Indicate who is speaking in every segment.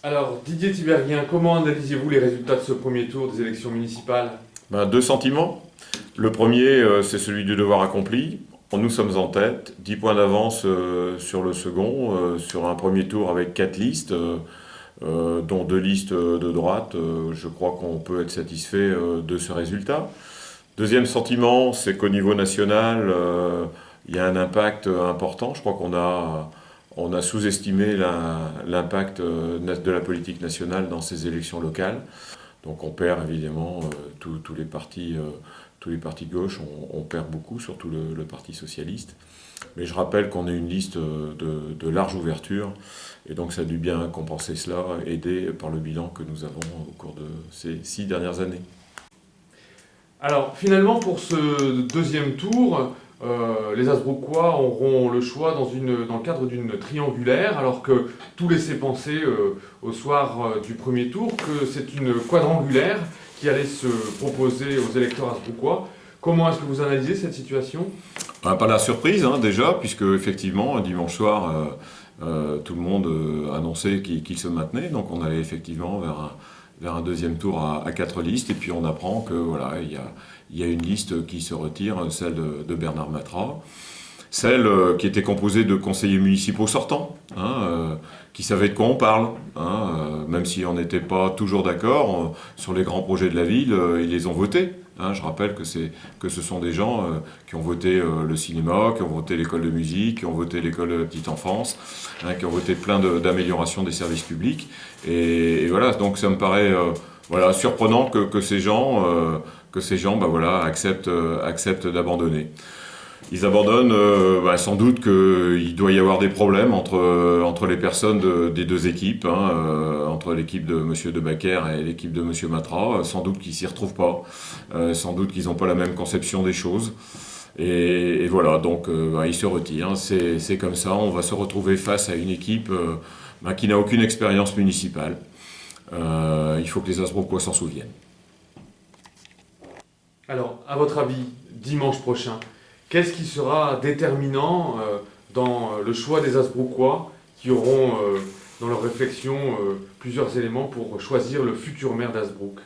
Speaker 1: Alors, Didier Tiberghien, comment analysez-vous les résultats de ce premier tour des élections municipales?
Speaker 2: Deux sentiments. Le premier, c'est celui du devoir accompli. Nous sommes en tête, 10 points d'avance sur le second, sur un premier tour avec 4 listes, dont 2 listes de droite. Je crois qu'on peut être satisfait de ce résultat. Deuxième sentiment, c'est qu'au niveau national, il y a un impact important. Je crois qu'on a sous-estimé l'impact de la politique nationale dans ces élections locales. Donc on perd évidemment tous les partis de gauche, on perd beaucoup, surtout le Parti socialiste. Mais je rappelle qu'on est une liste de large ouverture, et donc ça a dû bien compenser cela, aidé par le bilan que nous avons au cours de ces 6 dernières années.
Speaker 1: Alors, finalement, pour ce deuxième tour, les Hasbrouckois auront le choix dans le cadre d'une triangulaire, alors que tout laissait penser au soir du premier tour que c'est une quadrangulaire qui allait se proposer aux électeurs hasbrouckois. Comment est-ce que vous analysez cette situation?
Speaker 2: Pas la surprise déjà, puisque effectivement dimanche soir, tout le monde annonçait qu'il se maintenait, donc on allait effectivement vers un deuxième tour à 4 listes, et puis on apprend que voilà, il y a une liste qui se retire, celle de Bernard Matras, celle qui était composée de conseillers municipaux sortants, qui savaient de quoi on parle, même si on n'était pas toujours d'accord sur les grands projets de la ville, ils les ont votés. Je rappelle que ce sont des gens qui ont voté le cinéma, qui ont voté l'école de musique, qui ont voté l'école de la petite enfance, qui ont voté plein d'améliorations des services publics. Et voilà, donc ça me paraît voilà, surprenant que ces gens, acceptent d'abandonner. Ils abandonnent sans doute qu'il doit y avoir des problèmes entre les personnes des deux équipes, entre l'équipe de M. Debacker et l'équipe de M. Matras. Sans doute qu'ils s'y retrouvent pas, sans doute qu'ils n'ont pas la même conception des choses. Et voilà, donc ils se retirent. C'est comme ça, on va se retrouver face à une équipe qui n'a aucune expérience municipale. Il faut que les Hasbrouckois s'en souviennent.
Speaker 1: Alors, à votre avis, dimanche prochain, qu'est-ce qui sera déterminant dans le choix des Hasbrouckois qui auront dans leur réflexion plusieurs éléments pour choisir le futur maire d'Hasbrook?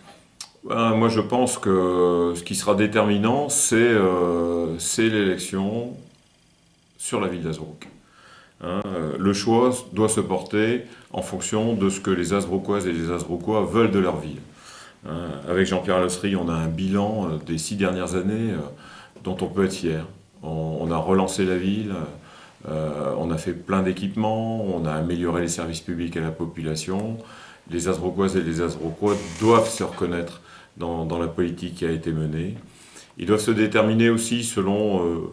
Speaker 2: Moi, je pense que ce qui sera déterminant, c'est l'élection sur la ville d'Hasbrook. Le choix doit se porter en fonction de ce que les Hasbrouckoises et les Hasbrouckois veulent de leur ville. Avec Jean-Pierre Lossery, on a un bilan des 6 dernières années dont on peut être fier. On a relancé la ville, on a fait plein d'équipements, on a amélioré les services publics à la population. Les Hasbrouckoises et les Hasbrouckois doivent se reconnaître dans la politique qui a été menée. Ils doivent se déterminer aussi selon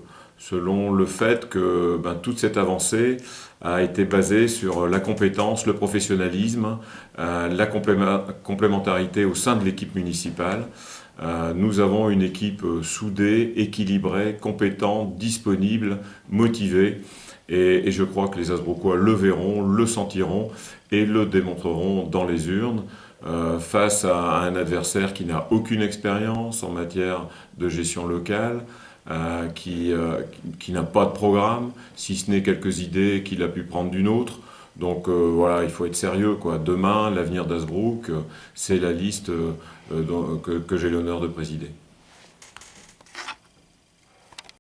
Speaker 2: le fait que toute cette avancée a été basée sur la compétence, le professionnalisme, la complémentarité au sein de l'équipe municipale. Nous avons une équipe soudée, équilibrée, compétente, disponible, motivée. Et je crois que les Hasbrouckois le verront, le sentiront et le démontreront dans les urnes face à un adversaire qui n'a aucune expérience en matière de gestion locale, qui n'a pas de programme, si ce n'est quelques idées qu'il a pu prendre d'une autre. Donc voilà, il faut être sérieux, quoi. Demain, l'avenir d'Hasbrook, c'est la liste que j'ai l'honneur de présider.